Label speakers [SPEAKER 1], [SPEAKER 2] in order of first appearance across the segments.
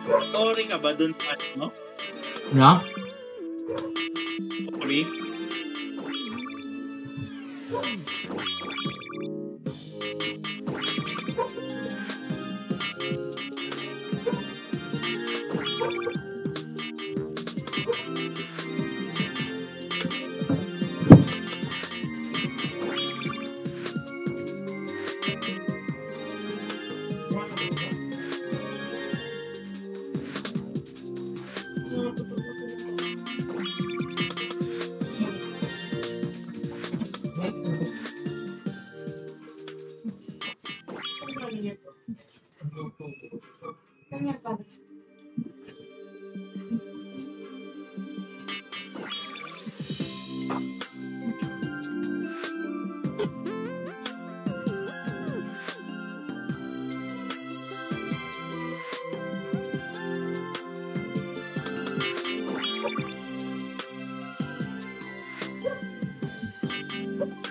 [SPEAKER 1] Sorry ka ba dun sa ano?
[SPEAKER 2] No?
[SPEAKER 1] Sorry?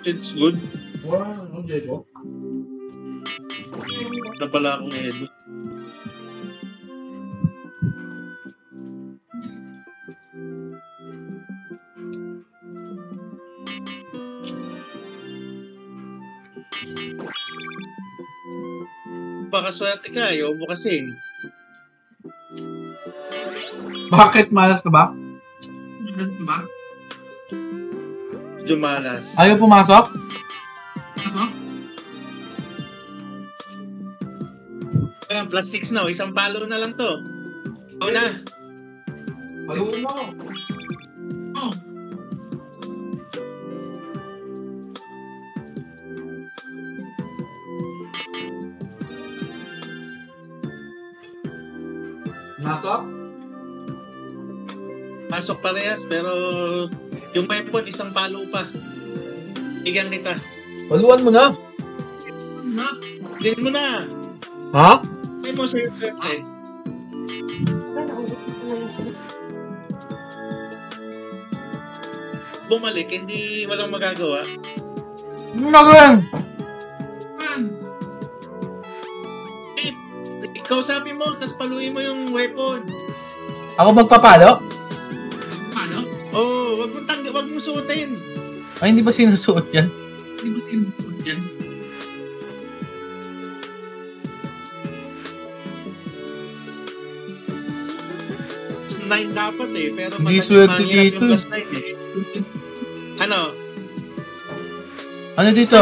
[SPEAKER 1] It's good.
[SPEAKER 2] Wow, ano dito?
[SPEAKER 1] Na pala akong edit. Baka swerte ka, ayaw mo kasi.
[SPEAKER 2] Bakit? Malas ka ba?
[SPEAKER 1] Dumalas.
[SPEAKER 2] Ayaw pumasok?
[SPEAKER 1] Ayan, plus 6 na. Isang palo na lang to. Ikaw na.
[SPEAKER 2] Paluin mo.
[SPEAKER 1] Oh.
[SPEAKER 2] Masok?
[SPEAKER 1] Pasok parehas, pero yung weapon, isang palo pa. Bigyan kita.
[SPEAKER 2] Paluan mo na.
[SPEAKER 1] Din mo na.
[SPEAKER 2] Ha?
[SPEAKER 1] Hindi mo sa'yo swerte. Bumalik, hindi walang magagawa.
[SPEAKER 2] Ano gagawin?
[SPEAKER 1] Eh, kausapin mo, tapos paluin mo yung weapon.
[SPEAKER 2] Ako magpapalo?
[SPEAKER 1] Ano? Oo, wag mo suotin.
[SPEAKER 2] Ay, hindi ba sinusuot yan?
[SPEAKER 1] Hindi ba sinusuot yan? Nine dapat eh, pero
[SPEAKER 2] Hindi swerte dito.
[SPEAKER 1] Yung plus 9 eh. Ano?
[SPEAKER 2] Ano dito?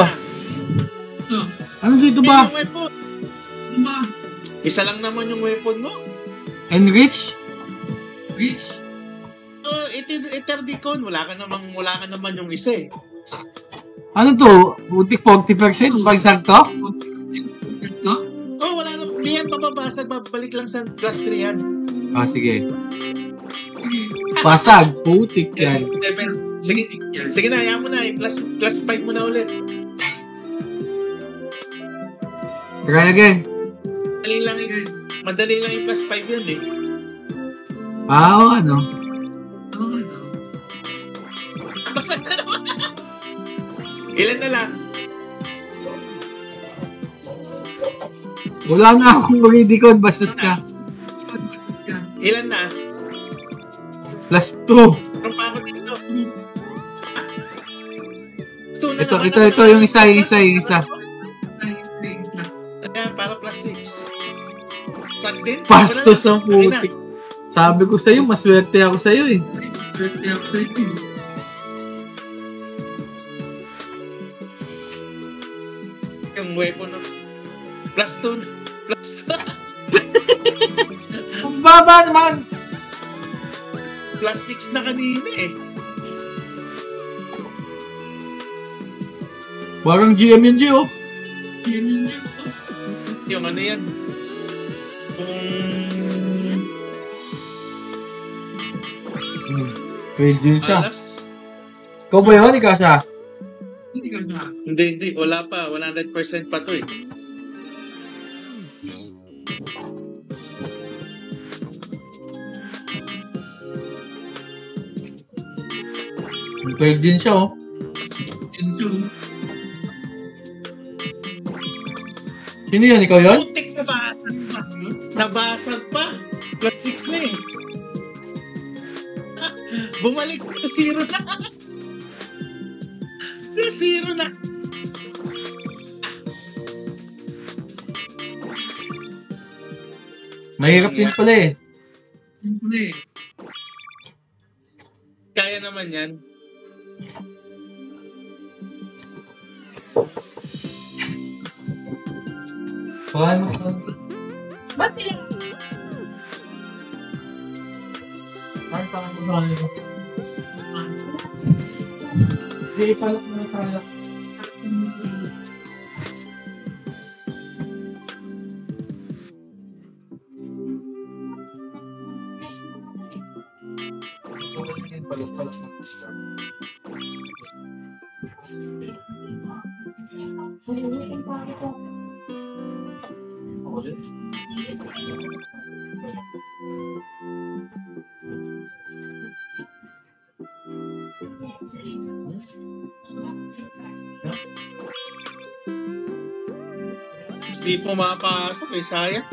[SPEAKER 2] Ano dito ba?
[SPEAKER 1] Yung weapon. Isa lang naman yung weapon mo.
[SPEAKER 2] Enrich?
[SPEAKER 1] Eterdicon, wala ka naman yung isa eh.
[SPEAKER 2] Ano to? Utik 40% pagsagto?
[SPEAKER 1] Oh, wala na. Hindi yan bababasag, babalik lang sa plus 3 yan.
[SPEAKER 2] Ah, sige. Pasag, putik yan.
[SPEAKER 1] Sige na, ayaw mo na eh. Plus 5 mo na ulit.
[SPEAKER 2] Try again.
[SPEAKER 1] Madali lang yung plus 5 yun eh.
[SPEAKER 2] Ah, o ano?
[SPEAKER 1] Basag na naman. Ilan na lang?
[SPEAKER 2] Wala na akong maridikon, bastos ka.
[SPEAKER 1] Ilan na?
[SPEAKER 2] Plus 2.
[SPEAKER 1] Meron pa ako dito.
[SPEAKER 2] Ito, yung isa.
[SPEAKER 1] Ayan, para plus 6. Start din?
[SPEAKER 2] Bastos ang putik. Sabi ko sa'yo, maswerte ako sa'yo eh.
[SPEAKER 1] Yung weapon ng plus 2.
[SPEAKER 2] Ang baba naman!
[SPEAKER 1] Plus 6 na kanina eh.
[SPEAKER 2] Parang GM yun, Gio.
[SPEAKER 1] Yung ano yan?
[SPEAKER 2] Pwede yun siya.
[SPEAKER 1] Alas?
[SPEAKER 2] Ikaw ba yun? Ikaw siya?
[SPEAKER 1] Hindi. Wala pa. 100% pa to eh.
[SPEAKER 2] Pwede din siya, oh. Sino yan? Ikaw yun?
[SPEAKER 1] Putik, nabasag pa. Plus 6 na eh. Bumalik sa 0 na. Sa 0 na.
[SPEAKER 2] Mahirap din pala eh.
[SPEAKER 1] Kaya naman yan.
[SPEAKER 2] Paano sa...
[SPEAKER 3] Ba't ilang?
[SPEAKER 2] Ay, paano ba ito? Hindi, ipalak na sa alak.
[SPEAKER 1] Hindi pumapasok eh, sayang.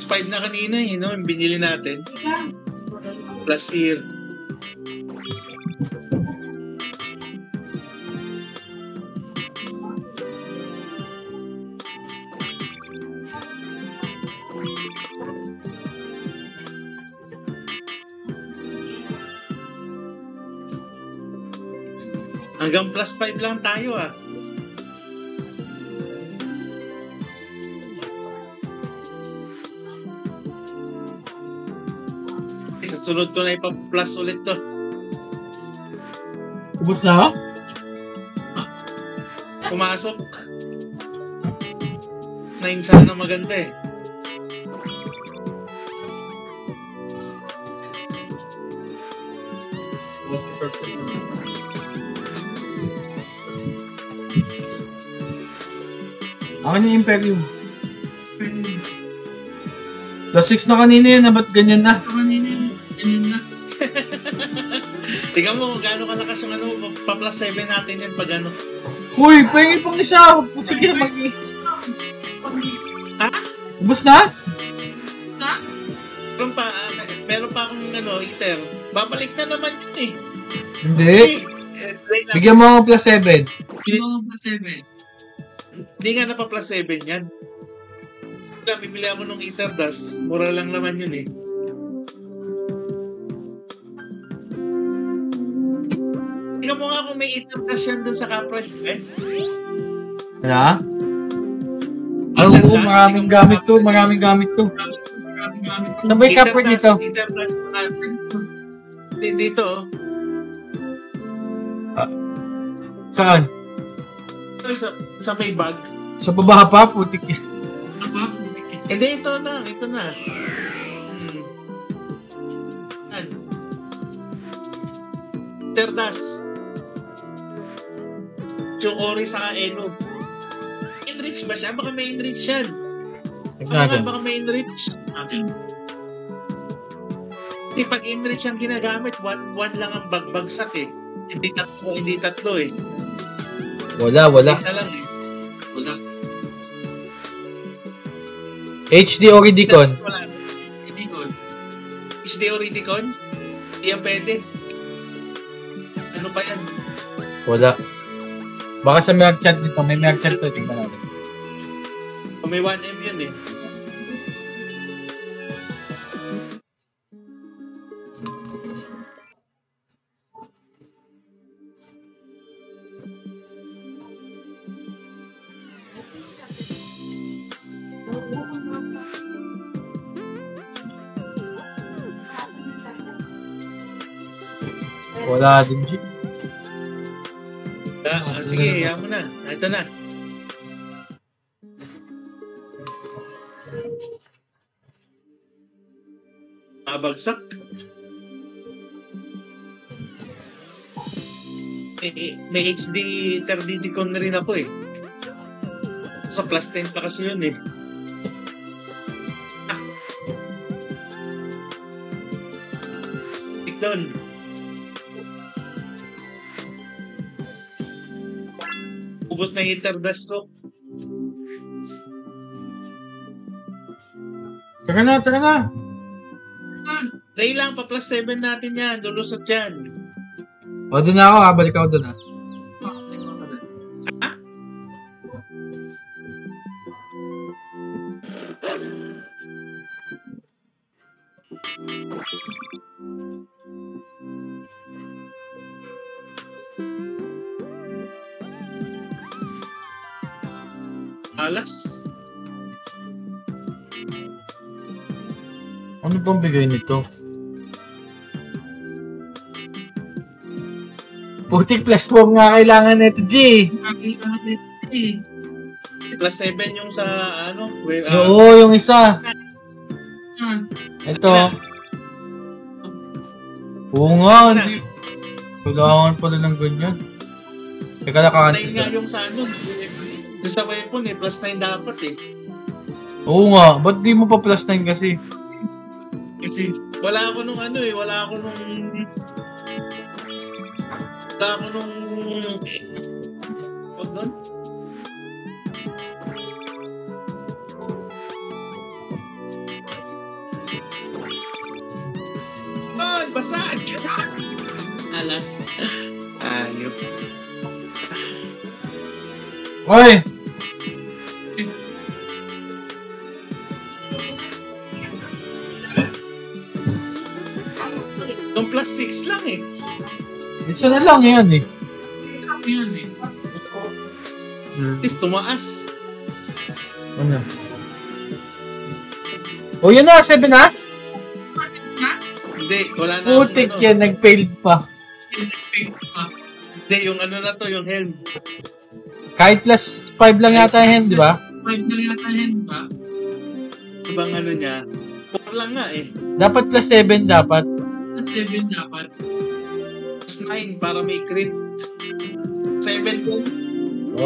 [SPEAKER 1] 5 na kanina eh, no? Yung binili natin. Plus year. Hanggang plus 5 lang tayo ah. Sa sunod ko na ipa-plus ulit to.
[SPEAKER 2] Ubus na?
[SPEAKER 1] Pumasok. 9 sana maganda eh.
[SPEAKER 2] Akin yung Imperium. Plus 6 na kanina yun, ba't ganyan na?
[SPEAKER 1] Tingnan mo kung gaano kalakas yung ano, pa-plus 7 natin yan pag ano.
[SPEAKER 2] Uy, pahingi pang isa! Sige,
[SPEAKER 1] Ha?
[SPEAKER 2] Ubus na?
[SPEAKER 1] Meron pa akong ano, iter. Babalik na naman yun eh.
[SPEAKER 2] Hindi.
[SPEAKER 1] Wait lang.
[SPEAKER 2] Bigyan mo ako plus 7.
[SPEAKER 1] Hindi nga na pa-plus 7 yan. Wala, bibili ako nung iter das. Mura lang naman yun eh. Tingnan mo nga kung may iter das yan dun sa Caprod.
[SPEAKER 2] Wala? Oo, maraming gamit to. Sabay ka po dito.
[SPEAKER 1] Iter das. Dito oh.
[SPEAKER 2] Saan?
[SPEAKER 1] Sa may bag.
[SPEAKER 2] Sa baba pa, putik yan.
[SPEAKER 1] Hindi, ito na. Saan? Terdas. Chukori sa Eno. Enrich ba siya? Baka may enrich yan. Baka may enrich. Hindi, pag enrich ang ginagamit, one lang ang bagbagsak eh. Hindi tatlo eh.
[SPEAKER 2] Wala.
[SPEAKER 1] Isa lang eh.
[SPEAKER 2] HD Oridicon.
[SPEAKER 1] Wala. HD Oridicon? Hindi yan pwede. Ano pa yan?
[SPEAKER 2] Wala. Baka sa merchant nito, may merchant to. Tingnan natin.
[SPEAKER 1] May 1M yun eh.
[SPEAKER 2] Wala din siya.
[SPEAKER 1] Sige, hayaan mo na. Ito na. Mabagsak. May HD 30D-con na rin ako eh. Sa plus 10 pa kasi yun eh. Doon. Ubus na yung interdash ko.
[SPEAKER 2] Tara na, tara na.
[SPEAKER 1] Dahil lang, pa plus 7 natin yan. Lulusot yan.
[SPEAKER 2] O, doon na ako. Balik ako doon,
[SPEAKER 1] Alas.
[SPEAKER 2] Ano bang bigay nito? Putik plus 4 nga kailangan nito, G.
[SPEAKER 1] Plus 7 yung sa ano?
[SPEAKER 2] Oo, yung isa. Ito. Oo nga, hindi. Kailangan pala ng ganyan. Teka na,
[SPEAKER 1] Plus 9
[SPEAKER 2] cancel
[SPEAKER 1] nga
[SPEAKER 2] ka.
[SPEAKER 1] yung sa ano. Yung sa weapon eh. Plus 9 dapat eh.
[SPEAKER 2] Oo nga, ba't di mo pa plus 9 kasi?
[SPEAKER 1] Kasi wala ako nung ano eh. Wala ako nung... Huwag doon? Oh, basag! Alas. Ayop.
[SPEAKER 2] Oy!
[SPEAKER 1] Yung plus 6 lang eh.
[SPEAKER 2] Isa na lang yan eh.
[SPEAKER 1] At least tumaas.
[SPEAKER 2] Ano? O yun na, 7 na?
[SPEAKER 1] Hindi, wala na.
[SPEAKER 2] Putik yan, nag-failed pa.
[SPEAKER 1] Hindi, yung ano na to, yung helm.
[SPEAKER 2] Kahit plus 5 lang yata yan, di ba?
[SPEAKER 1] Ibang ano niya, 4 lang nga eh.
[SPEAKER 2] Dapat plus 7 dapat.
[SPEAKER 1] Plus 9 para may crit. 7 po.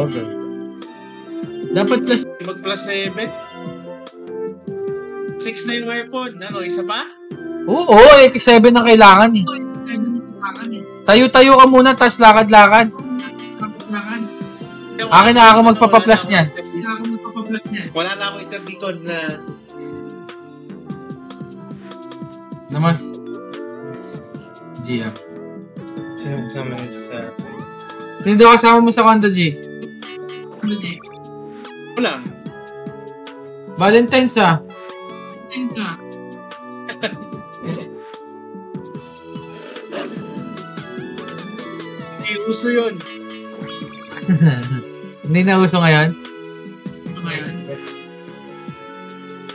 [SPEAKER 2] Okay. Dapat plus...
[SPEAKER 1] Mag plus 7. 6-9 weapon. Ano, isa pa?
[SPEAKER 2] Oo, 7 ang kailangan eh. Tayo-tayo ka muna, tas lakad-lakad. Akin na ako magpapaplas niyan.
[SPEAKER 1] Wala na ako interdicon na...
[SPEAKER 2] Naman. G,
[SPEAKER 4] Sama nito sa...
[SPEAKER 2] Sino daw kasama mo sa Konda, G?
[SPEAKER 1] Wala.
[SPEAKER 2] Valentine's ah.
[SPEAKER 1] Hindi uso yun.
[SPEAKER 2] Hindi na uso ngayon?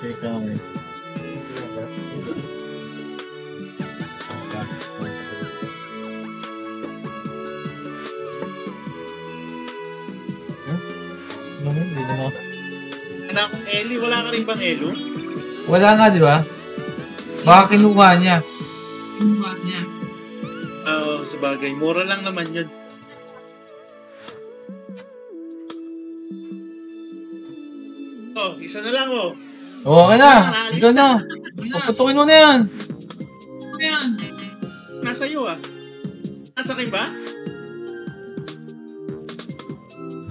[SPEAKER 2] Teka nga. Hindi na mo.
[SPEAKER 1] Wala akong Eli. Wala ka rin bang Elo?
[SPEAKER 2] Wala nga, di ba? Baka kinuha niya.
[SPEAKER 1] Oo, sabagay. Mura lang naman yun. Oh, isa na lang oh.
[SPEAKER 2] Oo ka na. Ikaw na. Paputukin mo na yan.
[SPEAKER 1] Nasa iyo ah. Nasa akin ba?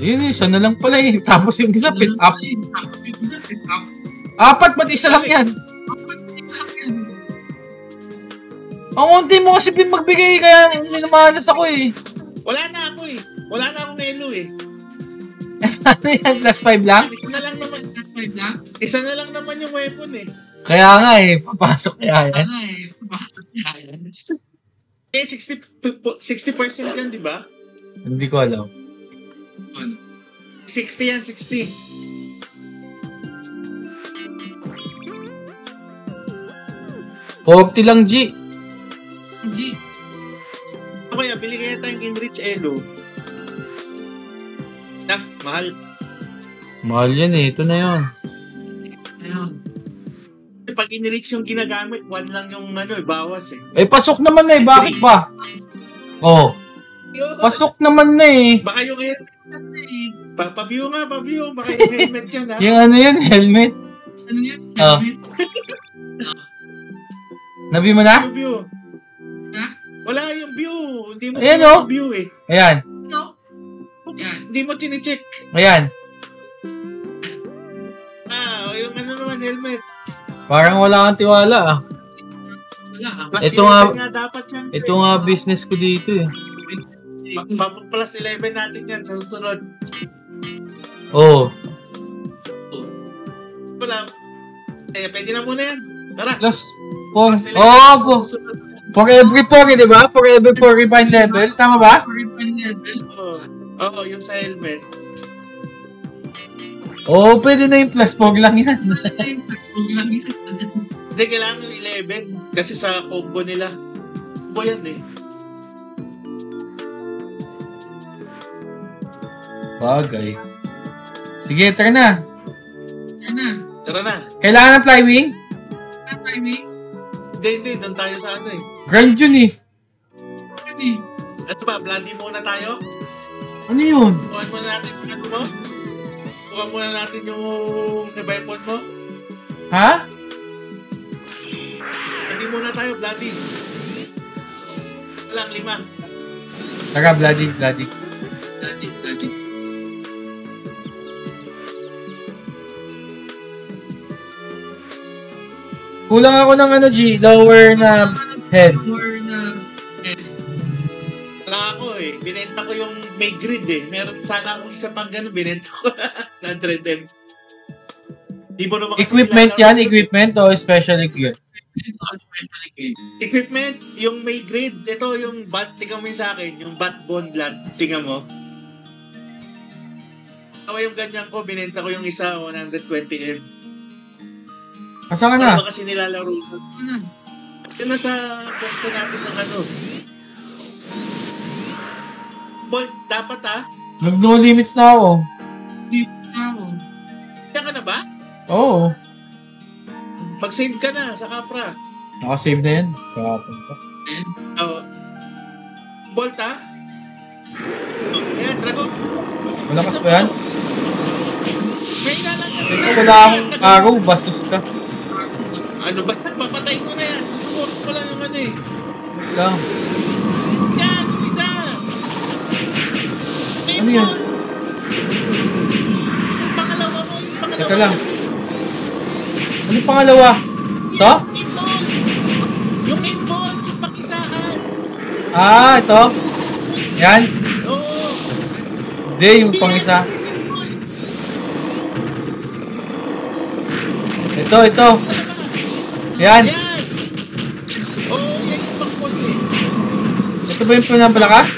[SPEAKER 2] Yun, isa na lang pala eh. Tapos yung isa, pit up. Apat, ba't isa lang yan? Ang unti mo kasi magbigay, kaya minamalas ako eh.
[SPEAKER 1] Wala na ako eh. Wala na akong Elo eh.
[SPEAKER 2] Ano yan, plus 5 lang?
[SPEAKER 1] Isa na lang naman. Isa na lang naman yung weapon eh.
[SPEAKER 2] Kaya nga eh, papasok kaya yan.
[SPEAKER 1] Eh, 60% yan, di ba?
[SPEAKER 2] Hindi ko alam.
[SPEAKER 1] 60 yan, 60.
[SPEAKER 2] $40 lang, G.
[SPEAKER 1] O kaya, bili kaya tayong Enrich Elo. Mahal.
[SPEAKER 2] Mahal yan eh, ito na yun.
[SPEAKER 1] Pag in-reach yung ginagamit, 1 lang yung ano, bawas eh.
[SPEAKER 2] Eh, pasok naman na eh, bakit ba? Oh, pasok naman na eh.
[SPEAKER 1] Baka yung helmet eh. Pabio nga, pabio. Baka yung helmet yan ha.
[SPEAKER 2] Yung ano yun, helmet. Oh. Nabi mo na?
[SPEAKER 1] View. Wala yung view. Hindi mo
[SPEAKER 2] Ayan, oh.
[SPEAKER 1] view eh.
[SPEAKER 2] Ayan,
[SPEAKER 1] Hindi mo chine-check.
[SPEAKER 2] ayan.
[SPEAKER 1] Yung ano naman, helmet.
[SPEAKER 2] Parang wala kang tiwala ah.
[SPEAKER 1] Plus
[SPEAKER 2] Ito
[SPEAKER 1] 11 dapat yan.
[SPEAKER 2] Ito nga business ko dito eh.
[SPEAKER 1] Plus 11 natin yan sa susunod.
[SPEAKER 2] Oo.
[SPEAKER 1] Wala. Pwede na muna yan. Tara.
[SPEAKER 2] Plus,
[SPEAKER 1] Plus 11
[SPEAKER 2] po.
[SPEAKER 1] sa susunod.
[SPEAKER 2] For every 4, di ba? For every 4 refine level. Tama ba?
[SPEAKER 1] Oo, yung sa helmet.
[SPEAKER 2] Oo, pwede na yung plus 4 lang yan.
[SPEAKER 1] Hindi, kailangan yung 11. Kasi sa combo nila. Combo yan eh.
[SPEAKER 2] Bagay. Sige, tara na.
[SPEAKER 1] Tara na.
[SPEAKER 2] Kailangan ng flywing?
[SPEAKER 1] Hindi. Doon tayo sa ano eh.
[SPEAKER 2] Grind yun eh.
[SPEAKER 1] Ano ba? Bloody muna tayo?
[SPEAKER 2] Ano yun?
[SPEAKER 1] Kuhan muna natin yung ano mo? Kuhan muna natin yung weapon mo?
[SPEAKER 2] Ha?
[SPEAKER 1] Hindi muna tayo, bloody. Walang 5.
[SPEAKER 2] Tara, bloody. Kulang ako ng ano, G. Lower na head.
[SPEAKER 1] Wala ako eh. Binenta ko yung may grid eh. Meron sana akong isa pang gano'n. Binenta ko. 100M. Di mo naman kasi
[SPEAKER 2] Equipment yan? Equipment o special gear?
[SPEAKER 1] Equipment. Yung may grid. Ito yung bat. Tingnan mo yung sa akin. Yung bat bond blood. Tingnan mo. Ito yung ganyan ko. Binenta ko yung isa 120M.
[SPEAKER 2] Asa ka na?
[SPEAKER 1] Ano ba kasi nilalaro ko? Ito na sa pwesto natin ng ano. Bolt, dapat ah.
[SPEAKER 2] Nag-no limits na ako.
[SPEAKER 1] Kaya ka na ba?
[SPEAKER 2] Oo.
[SPEAKER 1] Mag-save ka na sa Capra.
[SPEAKER 2] Nakasave na yan. Kahapon pa.
[SPEAKER 1] Oo. Bolt ah. Ayan, Dragon.
[SPEAKER 2] Malakas pa yan?
[SPEAKER 1] May nalang yan.
[SPEAKER 2] Ito, wala akong araw. Bastos ka.
[SPEAKER 1] Ano ba? Papatay ko na yan. Susuporт ko lang yung ano eh.
[SPEAKER 2] Wait lang.
[SPEAKER 1] Yan! Isa!
[SPEAKER 2] Ano yan?
[SPEAKER 1] Yung pangalawa mo.
[SPEAKER 2] Teka lang. Ano pangalawa? Ito?
[SPEAKER 1] Yung inball! Yung pakisahan!
[SPEAKER 2] Ah, ito? Yan?
[SPEAKER 1] Oo!
[SPEAKER 2] Hindi, yung pang-isa. Ito. Yan.
[SPEAKER 1] Yan! Oo, yan yung pang-boss eh.
[SPEAKER 2] Ito ba yung pinapalakas?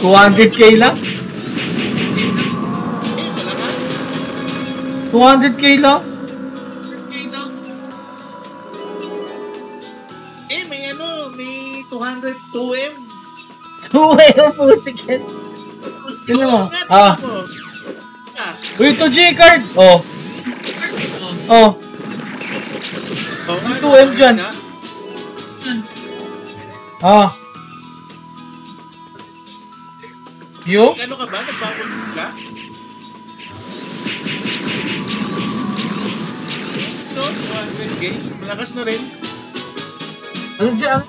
[SPEAKER 2] 200k lang?
[SPEAKER 1] Eh, wala ka?
[SPEAKER 2] 200k lang?
[SPEAKER 1] Eh, may ano, may 202M.
[SPEAKER 2] Uwe, yung putik yan. Yun mo. Ah. Uy, ito G-card! Oh. May 2M dyan. Ah. Yo?
[SPEAKER 1] Ano ka ba? Nagpapulog ka? No, 200K. Malakas na rin.
[SPEAKER 2] Ano dyan?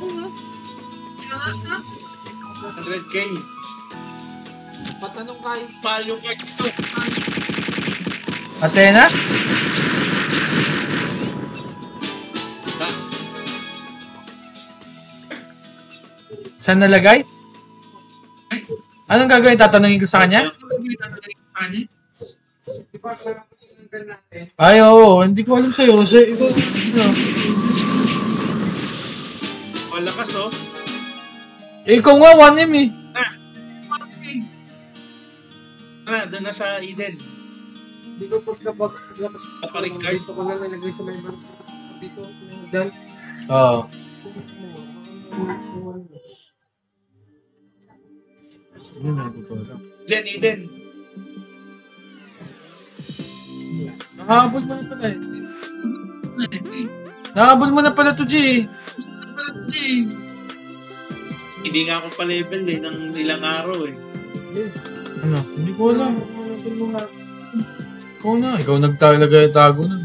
[SPEAKER 1] 100K.
[SPEAKER 2] Patanong kayo.
[SPEAKER 1] Palo ka.
[SPEAKER 2] Athena? Saan nalagay? Anong gagawin? Tatanungin ko sa kanya? Ay, oo. Hindi ko alam sa'yo.
[SPEAKER 1] Malakas oh.
[SPEAKER 2] Ikaw nga, 1M eh.
[SPEAKER 1] Doon na sa Eden.
[SPEAKER 5] Hindi ko pagkabag
[SPEAKER 1] Paparing card.
[SPEAKER 5] dito ko na nalagay sa may dito. Dyan.
[SPEAKER 2] Oo.
[SPEAKER 1] Eden.
[SPEAKER 2] Nakahabol mo na pala eh. Nakahabol mo na pala to, G.
[SPEAKER 1] Hindi nga ako pa-level eh, ng ilang araw eh.
[SPEAKER 2] Ano? Hindi ko alam. Ikaw na. Ikaw nagtago na.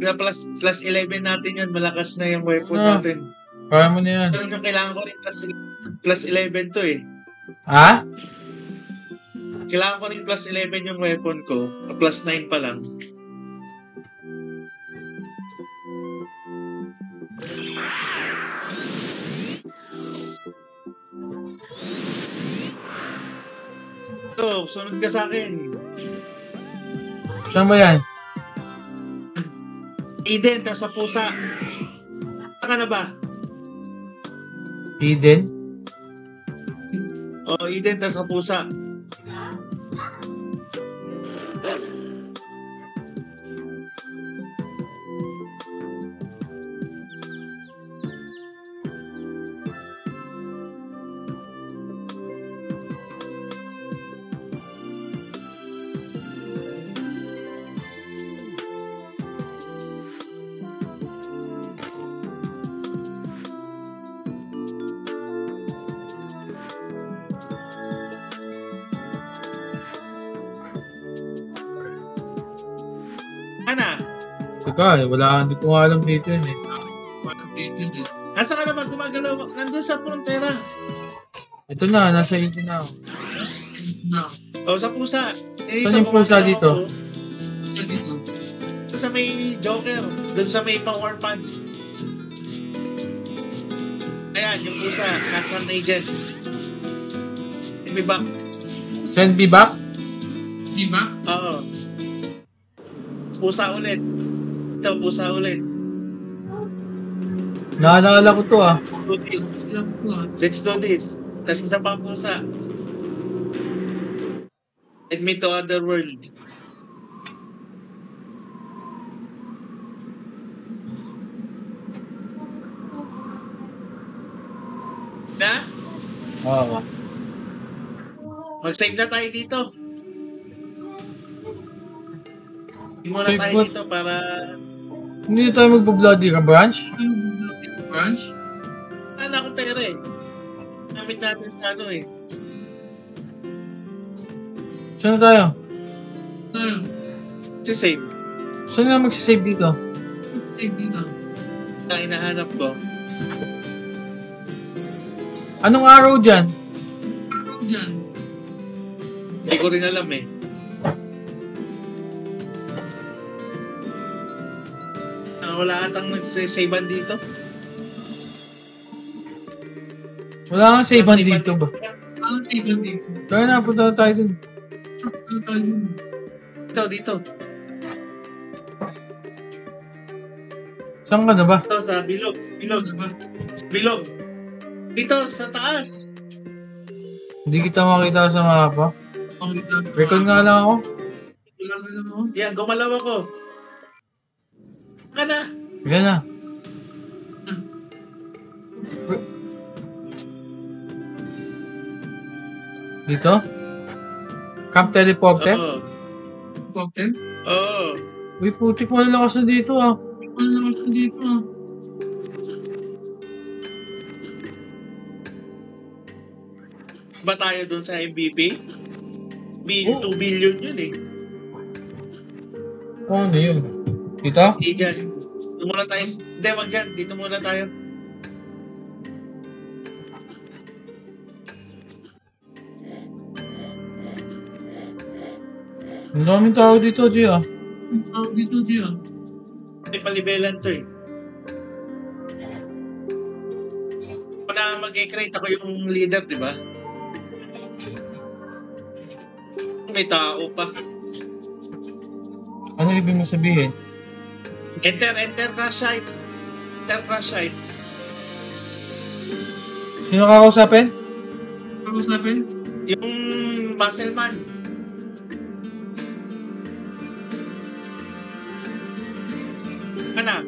[SPEAKER 1] Kaya plus 11 natin yan, malakas na yung weapon
[SPEAKER 2] Ah.
[SPEAKER 1] natin.
[SPEAKER 2] Kaya mo na yan.
[SPEAKER 1] Pero yung kailangan ko rin plus 11 to eh.
[SPEAKER 2] Ha?
[SPEAKER 1] Kailangan ko rin plus 11 yung weapon ko. Plus 9 pa lang. Dito, sunod ka sa akin.
[SPEAKER 2] Saan ba yan?
[SPEAKER 1] Eden, tas sa pusa. Saka na ba?
[SPEAKER 2] Eden?
[SPEAKER 1] O, Eden, tas sa pusa. Ana,
[SPEAKER 2] Teka, hindi ko nga alam dito yun eh.
[SPEAKER 1] nasa ka naman gumagalaw? Nandun sa frontera.
[SPEAKER 2] Ito na, nasa Eden na ako.
[SPEAKER 1] O, sa pusa.
[SPEAKER 2] Saan yung pusa dito?
[SPEAKER 1] Doon sa may Joker. Doon sa may power pad. Ayan, yung pusa. Catman agent. May back.
[SPEAKER 2] Send me back?
[SPEAKER 1] Oo. Pusa ulit. Ito, pusa ulit.
[SPEAKER 2] Naalala ko to ah.
[SPEAKER 1] Do this. Let's do this. Tapos isa pang pusa. Let me to other world. Na?
[SPEAKER 2] Oo.
[SPEAKER 1] Mag-save na tayo dito. Hindi muna
[SPEAKER 2] Save
[SPEAKER 1] tayo
[SPEAKER 2] what?
[SPEAKER 1] dito para...
[SPEAKER 2] Hindi tayo magbo-bloody ka branch?
[SPEAKER 1] Wala akong pera eh. Gamit natin sa ano eh.
[SPEAKER 2] Saan na tayo?
[SPEAKER 1] Si save.
[SPEAKER 2] Saan na magsisave dito?
[SPEAKER 1] Na hinahanap ko.
[SPEAKER 2] Anong araw dyan?
[SPEAKER 1] Hindi ko rin alam eh. Wala atang nagsisavean dito.
[SPEAKER 2] Wala kang savean dito ba? Kaya na, punta na tayo dun.
[SPEAKER 1] Dito.
[SPEAKER 2] Saan ka na ba?
[SPEAKER 1] Dito sa bilog. Bilog. Dito, sa taas.
[SPEAKER 2] Hindi kita makita sa mapa. Record nga lang ako.
[SPEAKER 1] Yan, gumalaw ako. Ka na.
[SPEAKER 2] Yan na. Dito? Camp teleporter?
[SPEAKER 1] Oo.
[SPEAKER 2] Uy, putik mo na lakas na dito ah.
[SPEAKER 1] Ba tayo dun sa MVP? 2 billion yun eh.
[SPEAKER 2] Ano yun? Dito?
[SPEAKER 1] Hindi dyan. Dito muna tayo. Hindi, wag dyan. Dito muna tayo.
[SPEAKER 2] Ang daming tao dito, G ah.
[SPEAKER 1] May palibelan to eh. Kung na mag-create ako yung leader, di ba? May tao pa.
[SPEAKER 2] Ano ibig mo sabihin?
[SPEAKER 1] Enter crash site.
[SPEAKER 2] Sino kakausapin?
[SPEAKER 1] Yung Muscleman. Ano?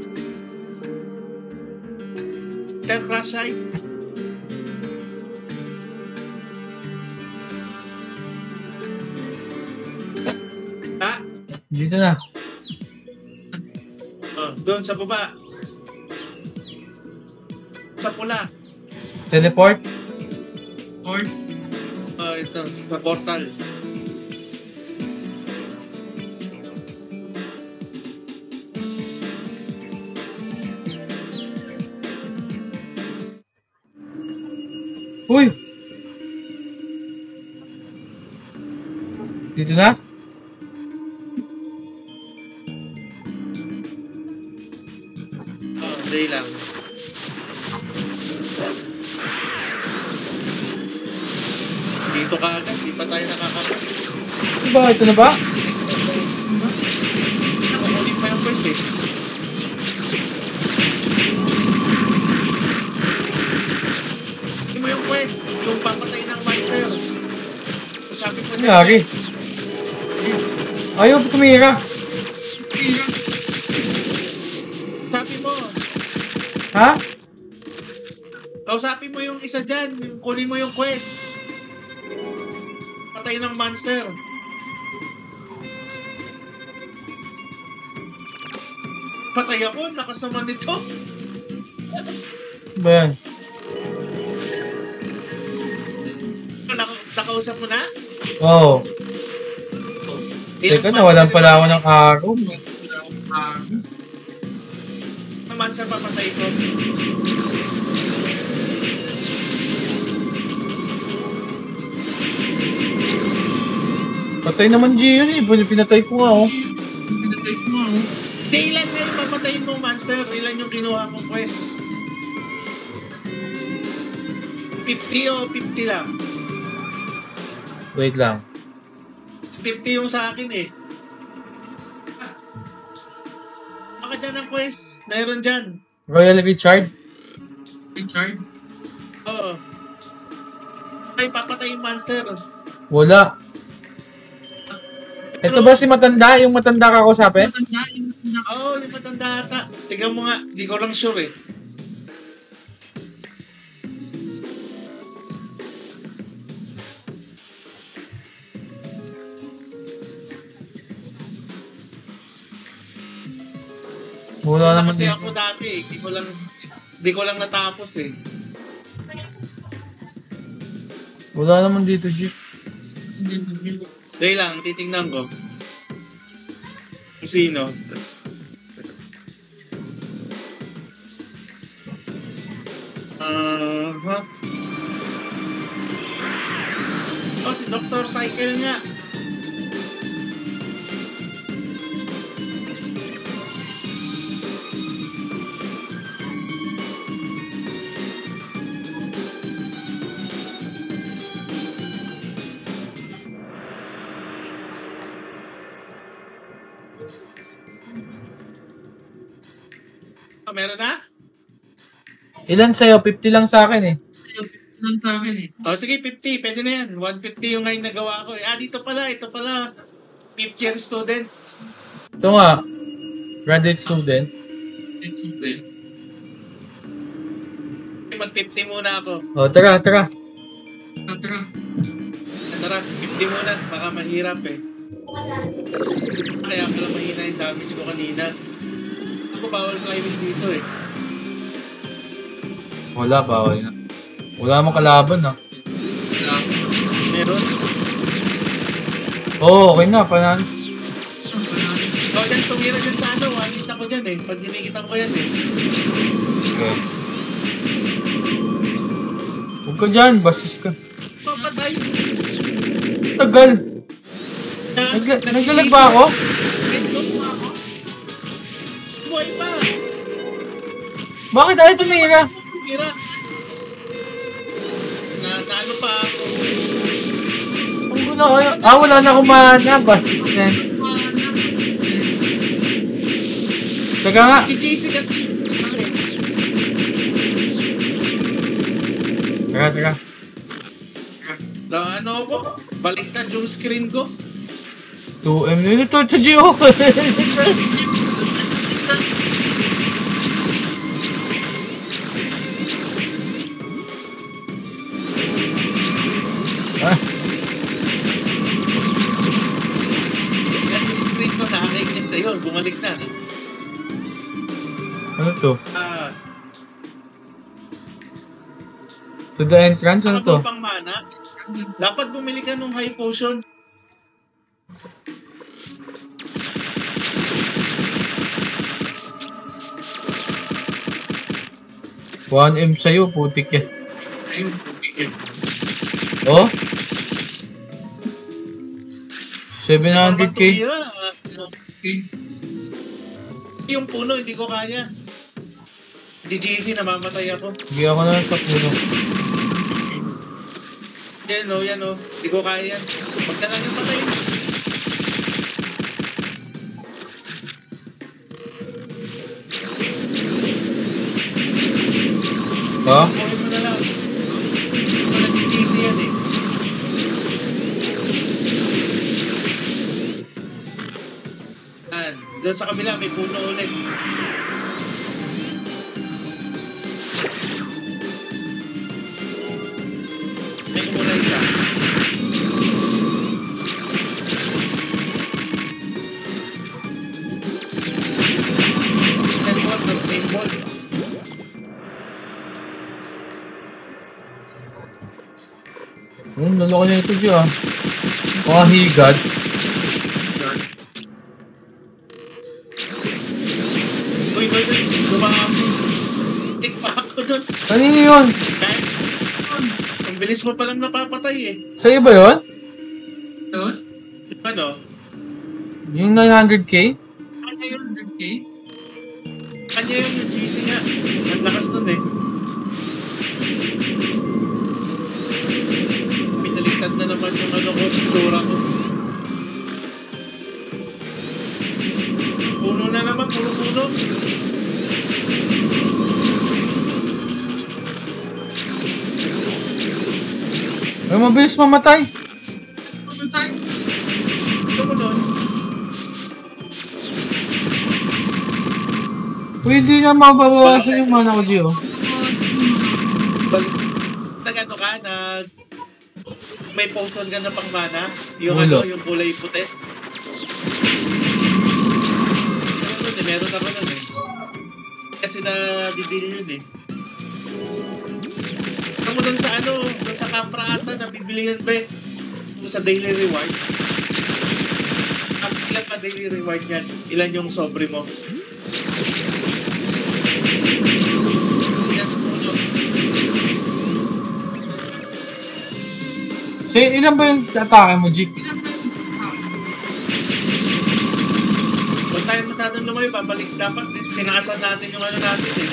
[SPEAKER 1] Enter crash site. Ha?
[SPEAKER 2] Dito na.
[SPEAKER 1] Oh, doon sa baba. Sa pula.
[SPEAKER 2] Teleport?
[SPEAKER 1] Oh, ito. Sa portal.
[SPEAKER 2] Uy! Dito na?
[SPEAKER 1] Oh, day lang. Dito gusto ka agad, di pa tayo nakakapos.
[SPEAKER 2] Diba? Ito na ba?
[SPEAKER 1] Nakukunin pa yung quest eh. Hindi mo yung quest, yung papatay ng monster. Sabi ko
[SPEAKER 2] Ano lagi? Ayaw tumira.
[SPEAKER 1] Sabi mo,
[SPEAKER 2] Ha?
[SPEAKER 1] kausapin mo yung isa dyan, yung kunin mo yung quest. Patay ng monster. Patay ako, lakas naman nito.
[SPEAKER 2] Ba yan?
[SPEAKER 1] Nakausap mo na?
[SPEAKER 2] Oo. Teka, nawalan pala ako ng araw.
[SPEAKER 1] Ang monster papatay ko.
[SPEAKER 2] Patay naman G yun eh. Pinatay ko nga oh.
[SPEAKER 1] Hindi, ilan nga yung papatayin mong monster? Ilan yung kinuha mong quest? 50 o 50 lang?
[SPEAKER 2] Wait lang.
[SPEAKER 1] 50 yung sa akin eh. Baka dyan ang quest. Meron dyan.
[SPEAKER 2] Royal Richard?
[SPEAKER 1] Oo. Ay, papatay yung monster.
[SPEAKER 2] Wala. Ito ba si matanda? Yung matanda ka kausapin?
[SPEAKER 1] Oo, yung matanda ata. Tignan mo nga, di ko lang sure eh.
[SPEAKER 2] Wala naman
[SPEAKER 1] Kasi
[SPEAKER 2] dito.
[SPEAKER 1] ako dati eh, di ko lang natapos eh.
[SPEAKER 2] Wala naman dito G.
[SPEAKER 1] Dahil lang, titingnan ko. Kung sino. Huh? Oh, si Dr. Cycle nga. Oh, meron na?
[SPEAKER 2] Ilan sa'yo? 50 lang sa akin eh.
[SPEAKER 1] Oh, sige, 50. Pwede na yan. 150 yung ngayon nagawa ko. Dito pala. Ito pala. 5th year student.
[SPEAKER 2] Ito nga. Graduate student.
[SPEAKER 1] Mag-50 muna ako.
[SPEAKER 2] O, tara.
[SPEAKER 1] Tara, 50 muna. Baka mahirap eh. Kaya pala mahina yung damage ko kanina. Ako bawal climbing dito eh.
[SPEAKER 2] Wala, bawal na. Wala namang kalaban ah.
[SPEAKER 1] Meron.
[SPEAKER 2] Oo, okay na. Panan.
[SPEAKER 1] So, dyan, tumira dyan sa ano. One-hit ako dyan eh. Pag dinikitan ko yan eh.
[SPEAKER 2] Okay. Huwag ka dyan. Basis ka.
[SPEAKER 1] Papatay.
[SPEAKER 2] Tagal. Naglalag ba ako?
[SPEAKER 1] Buhay pa.
[SPEAKER 2] Bakit ayaw tumira?
[SPEAKER 1] Tumira. Naano pa ako.
[SPEAKER 2] Ang gulo ko. Wala na akong mana. Basis na. Teka nga.
[SPEAKER 1] Si JC kasi.
[SPEAKER 2] Teka.
[SPEAKER 1] Na ano ako? Baliktad yung screen ko.
[SPEAKER 2] 2M na ito sa Gio.
[SPEAKER 1] Yan yung screen ko nakakainis sa'yo. Bumalik na.
[SPEAKER 2] Ano to? To the entrance? Ano to?
[SPEAKER 1] Pang mana. Dapat bumili ka nung high potion.
[SPEAKER 2] One M sa'yo, putik yan. Oh? 700k?
[SPEAKER 1] Yung puno, hindi ko kaya. DGC, namamatay ako.
[SPEAKER 2] Hindi ako na sa puno.
[SPEAKER 1] Yan o. Hindi ko kaya yan. Huwag ka lang yung patay.
[SPEAKER 2] Oh?
[SPEAKER 1] Kuhin mo na lang. Hindi mo nag-easy yan eh. Doon sa kabila, may puno ulit. May muna isa. Send mo at same ball.
[SPEAKER 2] Lalaki na ito dyan. Higad.
[SPEAKER 1] Uy, lumaki. Tik pa ako doon.
[SPEAKER 2] Kanino yun?
[SPEAKER 1] Kahit ang bilis mo palang napapatay eh.
[SPEAKER 2] Sa'yo ba yun?
[SPEAKER 1] Doon? Ano?
[SPEAKER 2] Yung 900k?
[SPEAKER 1] Kanya yun, 100K? Kanya yun, yung GC nga. Ang lakas nun eh. Pinaliktad na naman yung ano ko, tura ko. Puno na naman, puno-puno.
[SPEAKER 2] Ay, mabilis mamatay.
[SPEAKER 1] Ito mo doon.
[SPEAKER 2] Uy, hindi na mababawasan yung mana ko, Gio.
[SPEAKER 1] Nag-ano ka, may potion ka na pang mana? Yung
[SPEAKER 2] Ulo.
[SPEAKER 1] ano, yung kulay puti? Meron ako nun eh. Kasi na-didil yun eh. Saan mo dun sa ano, dun sa Capra ata, nabibilihan ba eh? Dun sa daily reward. Ang ilan pa daily reward yan? Ilan yung sobre mo? Yes, puno.
[SPEAKER 2] So, ilan ba yung atake mo, Jik?
[SPEAKER 1] Huwag tayo masyadong lumayo, babalik. Dapat tinaasan natin yung ano natin eh.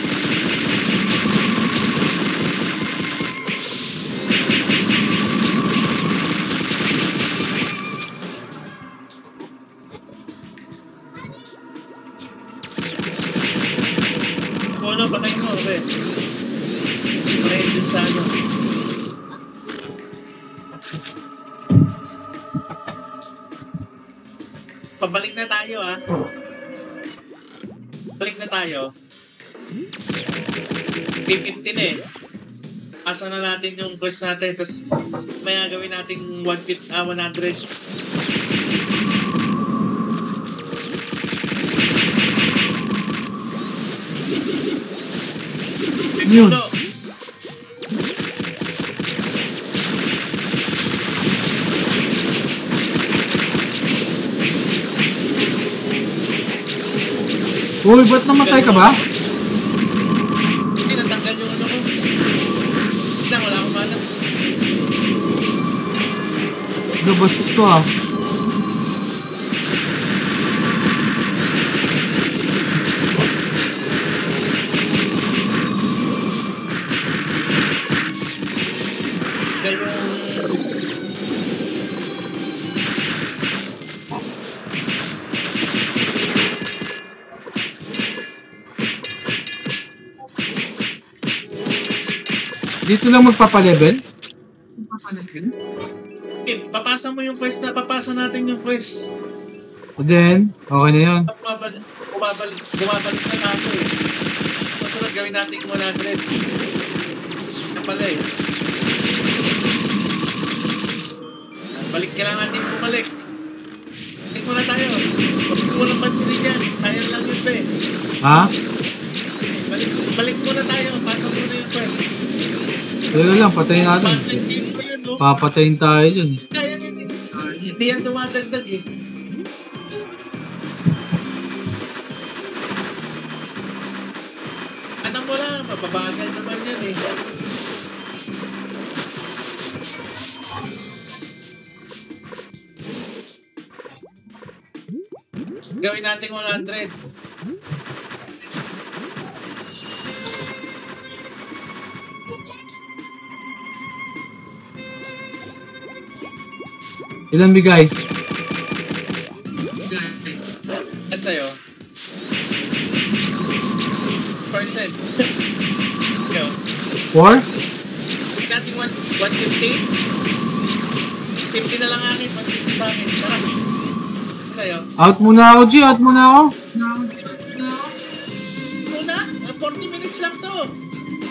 [SPEAKER 1] Puno, patayin mo, okay? Patayin din sa ano. Pabalik na tayo ah. Balik na tayo. P15 eh. Asa na natin yung quest natin, tapos may gawin natin 100.
[SPEAKER 2] Yun.
[SPEAKER 1] Puno.
[SPEAKER 2] Uy, ba't namatay ka ba?
[SPEAKER 1] Hindi, natanggal yung ano ko. Hindi, wala akong mana.
[SPEAKER 2] Gabastos ko ah.
[SPEAKER 1] Tanggal yung...
[SPEAKER 2] Dito lang magpapalevel?
[SPEAKER 1] Okay, papasa mo yung quest na, papasa natin yung quest.
[SPEAKER 2] O then, okay na yun.
[SPEAKER 1] Bumabalik na natin eh. Susunod gawin natin 100. Yan pala eh. Balik ka lang natin bumalik. Balik muna tayo. Balik mo lang pansinin yan. Sayang lang yun pa eh.
[SPEAKER 2] Ha?
[SPEAKER 1] Balik muna tayo. Pasa muna yung quest.
[SPEAKER 2] Teka lang, patayin natin.
[SPEAKER 1] Pasa yung game pa yun, no?
[SPEAKER 2] Papatayin tayo dyan.
[SPEAKER 1] Kaya yun eh. Hindi yan dumadagdag eh. Anong mo lang, mababagal naman yan eh. Gawin natin 100.
[SPEAKER 2] Ilan bigay?
[SPEAKER 1] At sa'yo? Percent. Ikaw?
[SPEAKER 2] 4?
[SPEAKER 1] Natin 150? 50 na lang akin, 150 sa akin. Tara. Sa'yo?
[SPEAKER 2] Out muna ako, G. Out muna ako.
[SPEAKER 1] Muna? 40 minutes lang to.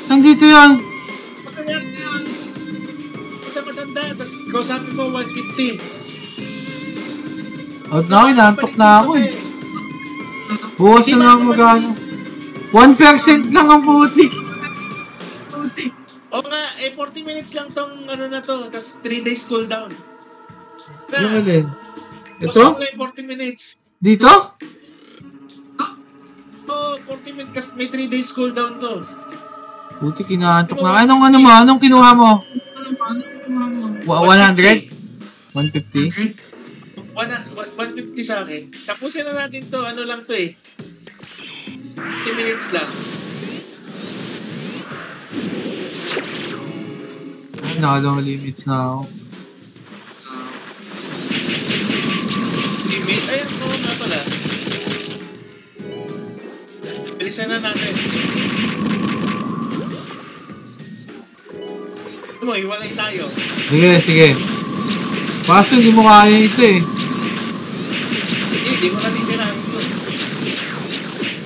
[SPEAKER 2] Nandito yan.
[SPEAKER 1] Masaya yan. Sa matanda, tapos kausapin mo 150.
[SPEAKER 2] Out na ako, inaantok na ako eh. Bukas na lang magano. 1% lang ang putik.
[SPEAKER 1] Oo nga, 40 minutes lang tong ano na to, tapos 3 days cooldown.
[SPEAKER 2] Yung alin? Ito?
[SPEAKER 1] 40 minutes.
[SPEAKER 2] Dito?
[SPEAKER 1] Oo, 40 minutes, kasi may 3 days cooldown to.
[SPEAKER 2] Putik, inaantok na. Anong kinuha mo? 100? 150?
[SPEAKER 1] 150 sa akin. Tapusin na natin to, ano lang to eh. 50 minutes lang.
[SPEAKER 2] Nakalong limits na ako.
[SPEAKER 1] Limit? Ayun, oo nga pala. Bilisan na natin. Ano, iwalay tayo.
[SPEAKER 2] Sige. Pasto, hindi mo kaya ito eh.
[SPEAKER 1] Hindi mo natin tirahin ito.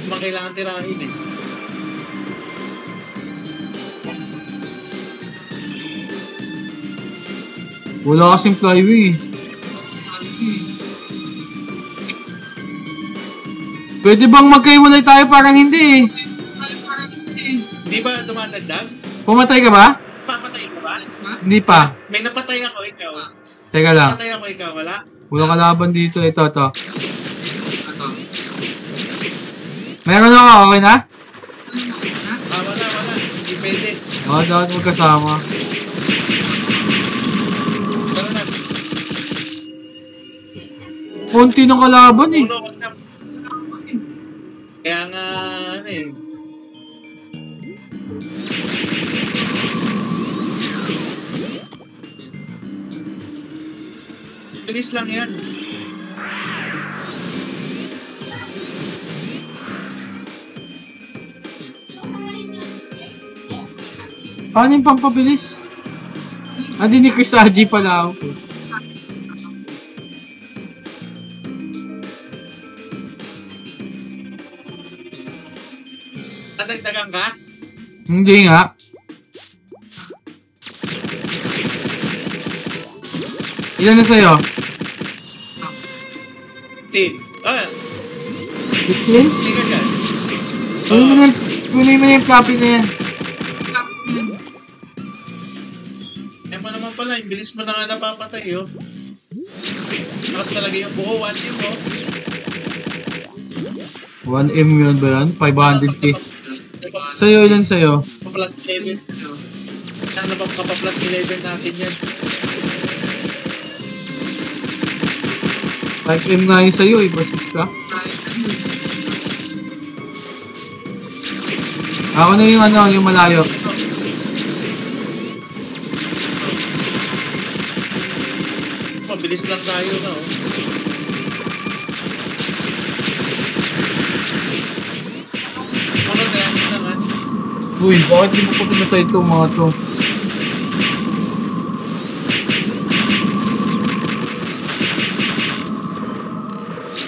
[SPEAKER 1] Hindi kailangan tirahin eh.
[SPEAKER 2] Wala kasing flyway. Pwede bang magkaiwalay tayo? Parang hindi eh.
[SPEAKER 1] Hindi ba dumadagdag?
[SPEAKER 2] Pumatay ka ba?
[SPEAKER 1] Papatay ka ba?
[SPEAKER 2] Hindi pa.
[SPEAKER 1] May napatay ako, ikaw.
[SPEAKER 2] Teka lang.
[SPEAKER 1] Napatay ako, ikaw, wala?
[SPEAKER 2] Walang kalaban dito. Ito. Meron ako, okay na?
[SPEAKER 1] Wala. Hindi pwede.
[SPEAKER 2] Dapat magkasama.
[SPEAKER 1] Tara na.
[SPEAKER 2] Konti ng kalaban eh.
[SPEAKER 1] Uno, wag na. Kaya nga, ano eh. Bilis lang yan.
[SPEAKER 2] Paano yung pampabilis? Di ni Chris Aji pala ako.
[SPEAKER 1] Nadagdagan ka?
[SPEAKER 2] Hindi nga. Ilan na sa'yo?
[SPEAKER 1] 10.
[SPEAKER 2] 15?
[SPEAKER 1] Hindi ka dyan.
[SPEAKER 2] Kunin mo na yung copy na yan.
[SPEAKER 1] Mo naman pala, yung bilis mo na nga napapatay, oh. Tapos talaga yung buo, 1M, oh.
[SPEAKER 2] 1M yun ba yan? 500k. Sa'yo, ilan sa'yo?
[SPEAKER 1] Plus 11. Ano ba kapaplas 11 natin yan?
[SPEAKER 2] 5M nga yun sa'yo, basis ka. Ako na yung yung malayo.
[SPEAKER 1] Mabilis lang tayo na, oh. Ano na yan naman?
[SPEAKER 2] Uy, bakit hindi ko pinatay ito mga to?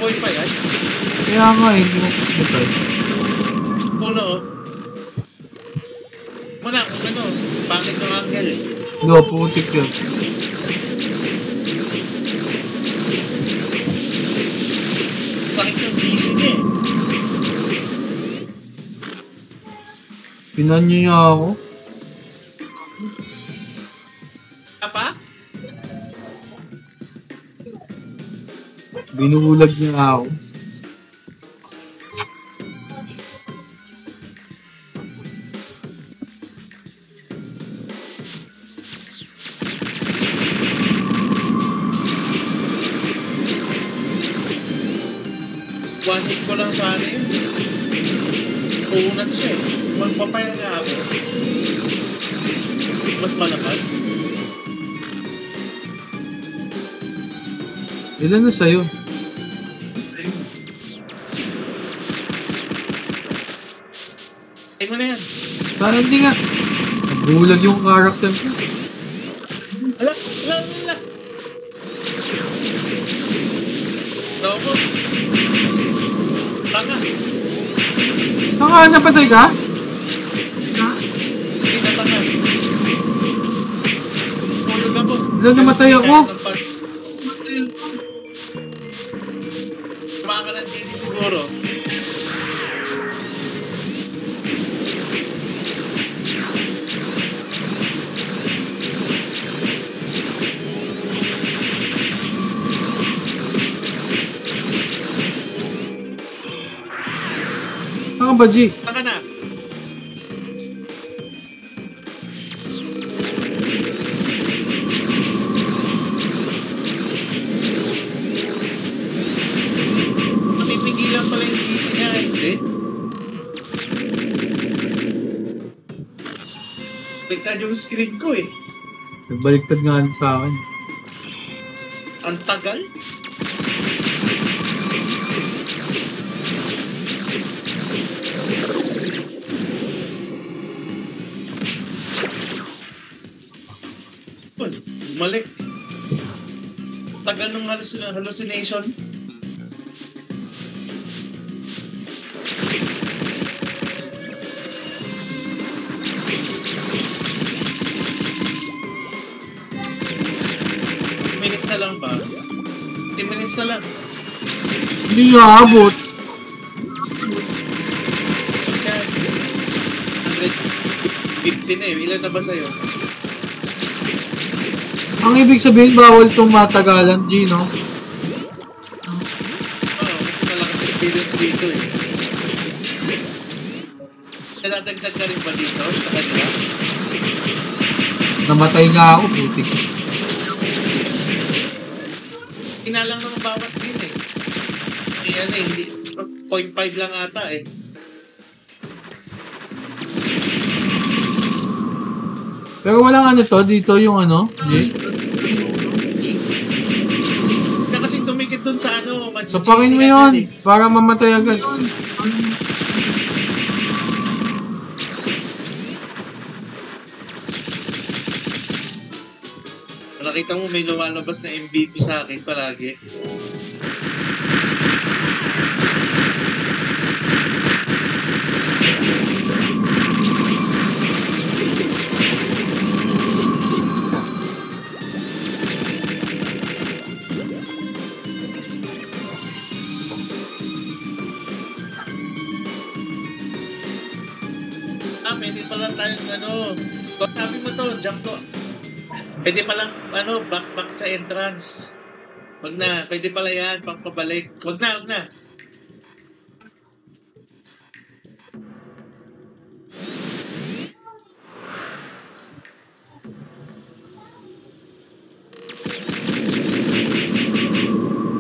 [SPEAKER 1] Boy pa yan?
[SPEAKER 2] Kaya nga, hindi mo pinatay.
[SPEAKER 1] Uno, oh. Muna, kung ano, pangit ng angle, eh.
[SPEAKER 2] No, putik yun.
[SPEAKER 1] Sakit yung DC niya, eh.
[SPEAKER 2] Pinanyo niya ako.
[SPEAKER 1] Apa?
[SPEAKER 2] Binuhulag niya ako.
[SPEAKER 1] One hit ko lang sana yun. Uunat siya, eh. Magpapayar nga ako. Mas malakas.
[SPEAKER 2] Ilan na sa'yo?
[SPEAKER 1] Ay mo na yan.
[SPEAKER 2] Parang hindi nga. Nagulag yung character ko.
[SPEAKER 1] Ala. Tama. Tanga.
[SPEAKER 2] Saka, napatay ka?
[SPEAKER 1] Hindi na tanga. Tulog ako.
[SPEAKER 2] Ilan namatay ako?
[SPEAKER 1] Tumakan ka ng TV siguro.
[SPEAKER 2] Saka ba, G?
[SPEAKER 1] Saka na. Napipigilan pala yung PC niya, hindi? Baliktad yung screen ko eh.
[SPEAKER 2] Nagbaliktad nga sa akin.
[SPEAKER 1] Ang tagal. Mali. Tagal ng hallucination. Minutes na lang ba? 10 minutes na lang.
[SPEAKER 2] Hindi nga abot.
[SPEAKER 1] 150 na eh. Ilan na ba sa'yo?
[SPEAKER 2] Ang ibig sabihin, bawal itong matagalan, G, no?
[SPEAKER 1] Oo, kasi malakas experience dito eh. Nadadagdag ka rin ba dito? Sa kanya?
[SPEAKER 2] Namatay nga ako, putik.
[SPEAKER 1] Inalang naman bawat din eh. Yan eh, hindi. 0.5 lang ata eh.
[SPEAKER 2] Pero walang ano to, dito yung ano, G?
[SPEAKER 1] Kaya kasi tumikit dun sa ano,
[SPEAKER 2] Sapakin mo yun, para mamatay agad.
[SPEAKER 1] Nakita mo may lumalabas na MVP sa akin palagi. Pwede pala tayong ano, sabi mo to, jump to. Pwede palang ano, back sa entrance. Wag na, pwede pala yan, pabalik. Wag na.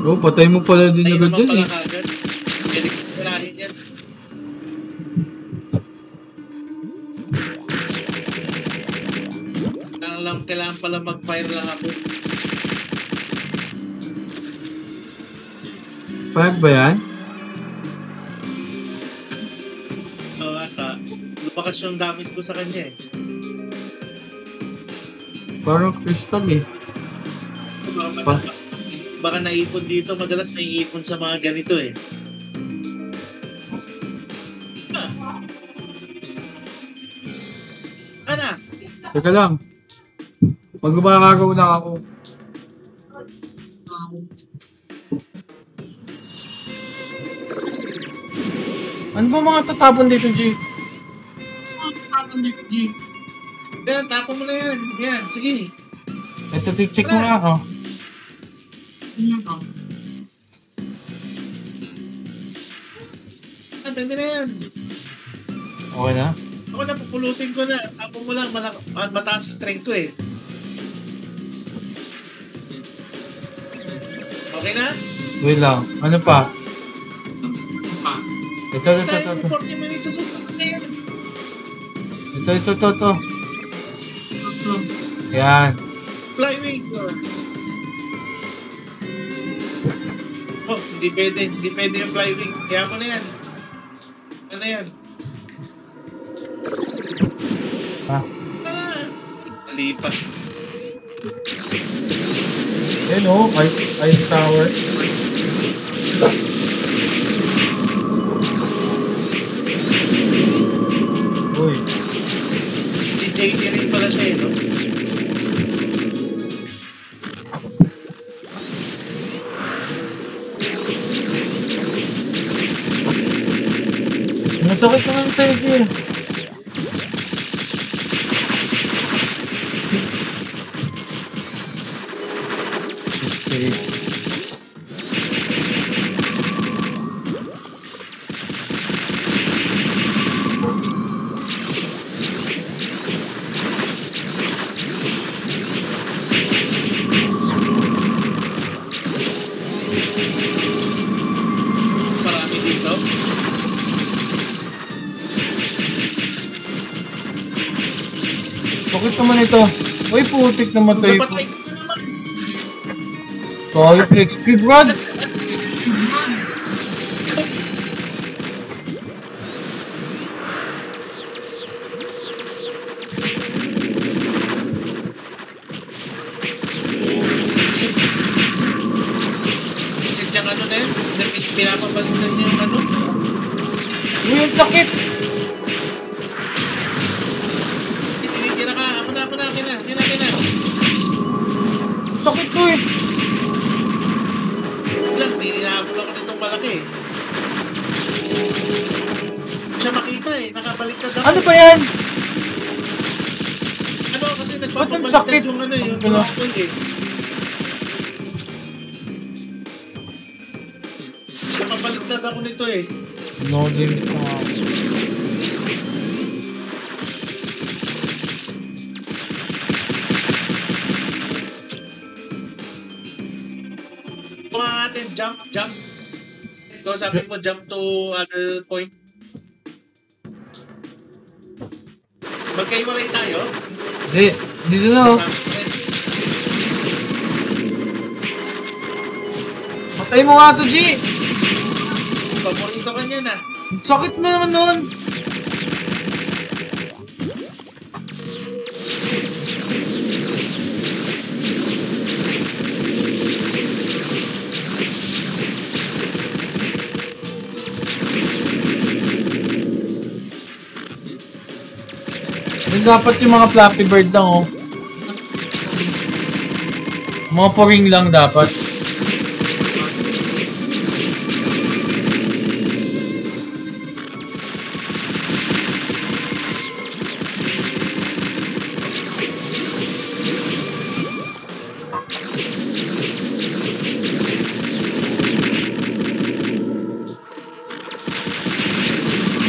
[SPEAKER 2] Oh, patay mo pala din agad dyan eh.
[SPEAKER 1] Kailangan yan. Kailangan pala mag-fire lang ako.
[SPEAKER 2] Fire ba yan?
[SPEAKER 1] Oo, ata. Lumakas yung damage ko sa kanya eh.
[SPEAKER 2] Parang crystal eh.
[SPEAKER 1] Baka naipon dito, madalas naiipon sa mga ganito eh. Ana?
[SPEAKER 2] Teka lang. Magbakaragaw lang ako. Ano ba mga tatapon dito, G?
[SPEAKER 1] Yan, tapo mo na yan. Yan, sige.
[SPEAKER 2] Ito, check mo nga ako.
[SPEAKER 1] Pwede na yan.
[SPEAKER 2] Okay na?
[SPEAKER 1] Ako na, pupulutin ko na. Tapo mo lang, mataas strength ko eh. Okay na?
[SPEAKER 2] Wait lang. Ano pa? Ito.
[SPEAKER 1] Sayang 40 minutes sa susunod na yan.
[SPEAKER 2] Ito. Yan.
[SPEAKER 1] Flywing. Hindi pwede yung flywing. Kaya mo na yan. Ano na yan?
[SPEAKER 2] Ah.
[SPEAKER 1] Mali pa.
[SPEAKER 2] Ayun o, ice tower. Uy.
[SPEAKER 1] Si JD rin pala siya no?
[SPEAKER 2] Masakit naman sa'yo siya.
[SPEAKER 1] Marami dito.
[SPEAKER 2] Bakit naman ito? Uy, putik naman tayo.
[SPEAKER 1] Napatay ko na naman.
[SPEAKER 2] Tayo, XP, Brad.
[SPEAKER 1] Yung ano na yun? Pinapabalitan niya yung ano?
[SPEAKER 2] Uy, ang sakit.
[SPEAKER 1] Tinitira ka. Ako na. Kina.
[SPEAKER 2] Sakit ko eh.
[SPEAKER 1] Lang, tininahabol ako nitong malaki eh. Siya makita eh. Nakabaliktad ako.
[SPEAKER 2] Ano ba yan?
[SPEAKER 1] Ano kasi
[SPEAKER 2] Ba't ang
[SPEAKER 1] nagpapabaliktad
[SPEAKER 2] sakit?
[SPEAKER 1] yung ano yung
[SPEAKER 2] Ano?
[SPEAKER 1] apple eh. Nakabaliktad ako nito eh.
[SPEAKER 2] No limit na nga.
[SPEAKER 1] Mga natin, jump. Ikaw sabi mo, jump to other point. Magkaiwalay tayo.
[SPEAKER 2] Hindi, dito na oh. Patay mo nga to, G!
[SPEAKER 1] Paborito ka niya na.
[SPEAKER 2] Sakit mo naman nun! Yun dapat yung mga Flappy Bird lang oh. Mga poring lang dapat.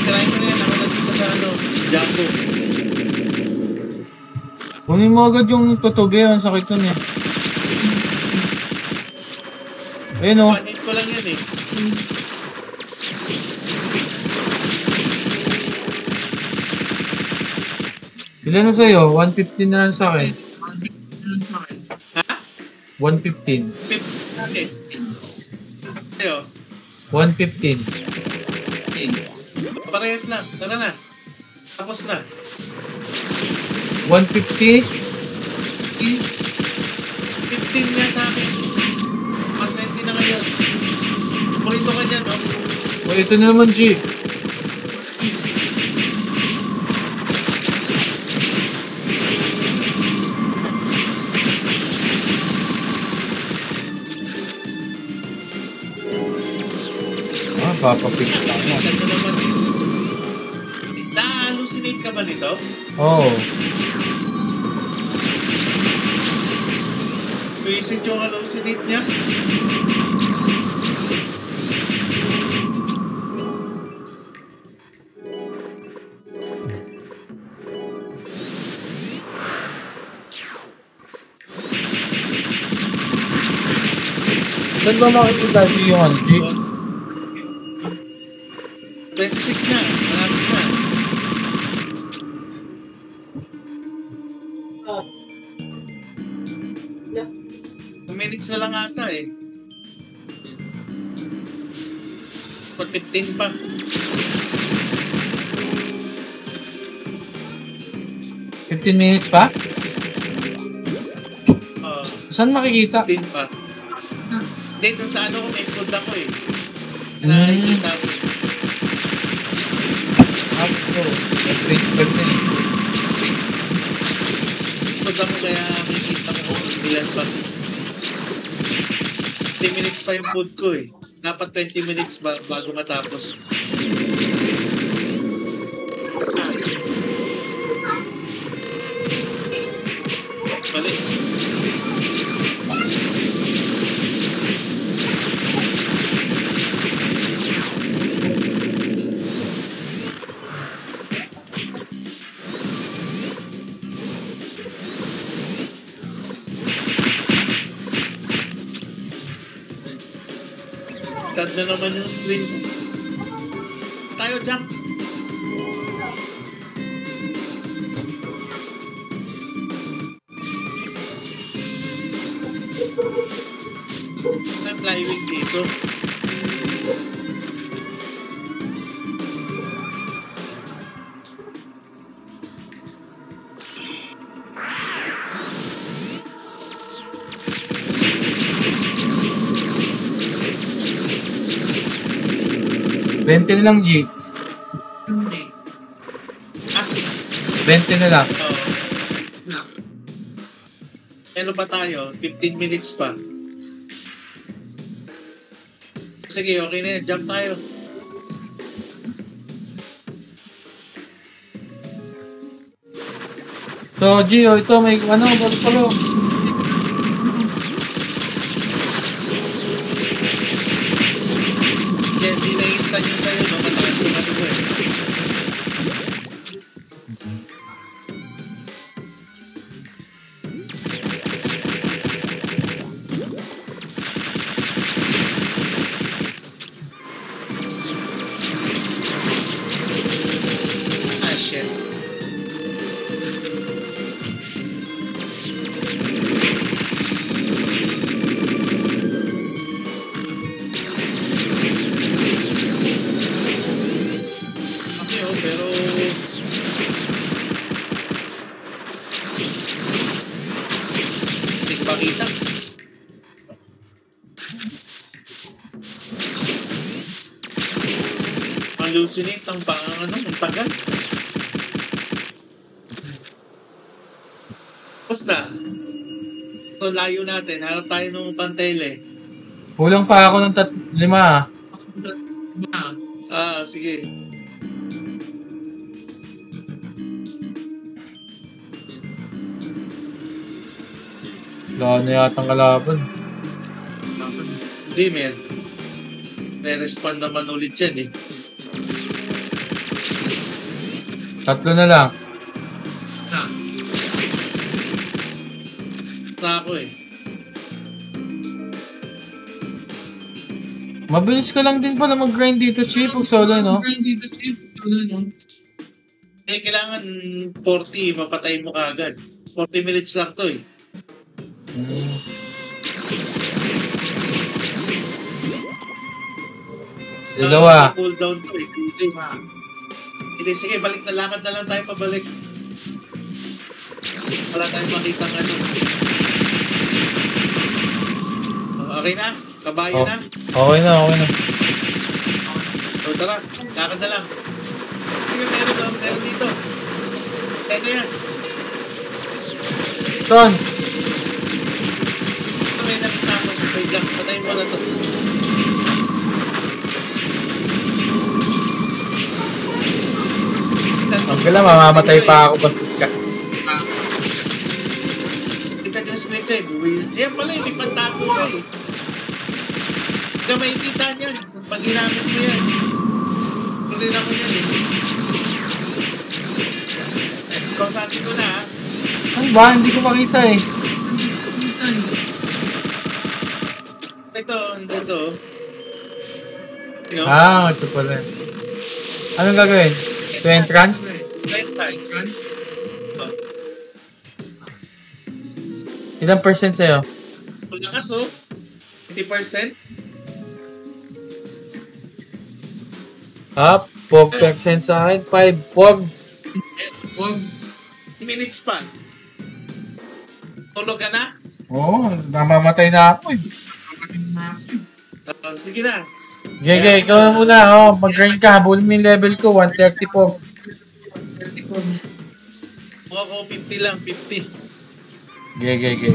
[SPEAKER 1] Try ko na yan. Ako nagpunta sa ano, Jumbo.
[SPEAKER 2] Kunin mo agad yung tutubi, ang sakit nun eh. Ayun oh.
[SPEAKER 1] Panit ko lang yan eh.
[SPEAKER 2] Ilan na sa'yo? 115 na lang sa'kin.
[SPEAKER 1] Ha?
[SPEAKER 2] 115.
[SPEAKER 1] 50 natin. Ayo.
[SPEAKER 2] 115.
[SPEAKER 1] Parehas lang. Tara na. Tapos na.
[SPEAKER 2] 150.
[SPEAKER 1] 15 nga sa akin. 120 na ngayon. Purito ka dyan, no?
[SPEAKER 2] O ito na naman, G. Ah, papapit lang yan.
[SPEAKER 1] Ito naman. Na-hallucinate ka ba nito?
[SPEAKER 2] Oo. Oh.
[SPEAKER 1] Visit yung hallucinate niya?
[SPEAKER 2] Saan ba makikita yung ano, G?
[SPEAKER 1] 26 na. Malapit na.
[SPEAKER 3] Oh. Yeah.
[SPEAKER 1] 2 minutes na lang ata eh. Dapat 15 pa.
[SPEAKER 2] $15 pa?
[SPEAKER 1] Oo.
[SPEAKER 2] Saan makikita?
[SPEAKER 1] 15 pa. Hindi, dun sa ano ko, may food ako eh. Nakikita ko.
[SPEAKER 2] Ako. $3
[SPEAKER 1] Food ako kaya makikita ko kung ilan pa. 10 minutes pa yung food ko eh. Dapat 20 minutes bago matapos. Mali. Start na naman yung stream. Tayo, jump! I'm flying dito.
[SPEAKER 2] $20 na lang, G.
[SPEAKER 1] Ah,
[SPEAKER 2] 20 na lang.
[SPEAKER 1] oo. Ano pa tayo? 15 minutes pa. Sige, okay na yan. Jump tayo.
[SPEAKER 2] So, G, ito may ano, palo.
[SPEAKER 1] Yan, di na-instant yung sa'yo, no? Matagal ko ano ko eh. Ah, shit. Okay, oh, pero... Hindi pa kita. Hallucinate ang ang tagal. Tapos na. So, layo natin. Hanap tayo ng pantele.
[SPEAKER 2] Kulang pa ako ng 5.
[SPEAKER 1] Ah, sige.
[SPEAKER 2] Wala na yatang kalaban.
[SPEAKER 1] Hindi, men. May respawn naman ulit yan eh.
[SPEAKER 2] 3 na lang.
[SPEAKER 1] Na ako eh.
[SPEAKER 2] Mabilis ka lang din pala mag-grind dito, Chief, pag solo, no?
[SPEAKER 1] Eh, kailangan 40, mapatay mo kagad. 40 minutes lang to eh.
[SPEAKER 2] Dalawa.
[SPEAKER 1] Cool down to eh. Hindi, sige, balik na lakad na lang tayo pabalik. Wala tayong makita ng ano. Okay na? Kabayo na?
[SPEAKER 2] Okay na.
[SPEAKER 1] So tara, lakad na lang. Sige, meron dito. Kaya na yan.
[SPEAKER 2] Son!
[SPEAKER 1] May nakita ako. Wait lang, patayin mo na to.
[SPEAKER 2] Ang gala, mamamatay pa ako bastos ka.
[SPEAKER 1] Kita nyo sa nito eh. Ayan pala eh, may pantago na eh. Hindi ka makikita niyan. Pag ginamit mo yan. Tuloy na ko yan eh. Kausapin ko na ha.
[SPEAKER 2] Ano ba? Hindi ko makita eh.
[SPEAKER 1] Ito. You know?
[SPEAKER 2] Ito pala. Anong gagawin? To entrance?
[SPEAKER 1] Entrance.
[SPEAKER 2] Ilang percent sa'yo?
[SPEAKER 1] Kung nakaso, 20%.
[SPEAKER 2] Pog send sa akin. 5. Pog.
[SPEAKER 1] Huwag minutes pa. Tulog ka na?
[SPEAKER 2] Oo, namamatay na ako eh.
[SPEAKER 1] Sige na.
[SPEAKER 2] Gege, ikaw na muna. Mag-grind ka. Habulin mo yung level ko. 130 Pog.
[SPEAKER 1] Ako 50 lang, 50.
[SPEAKER 2] Gege.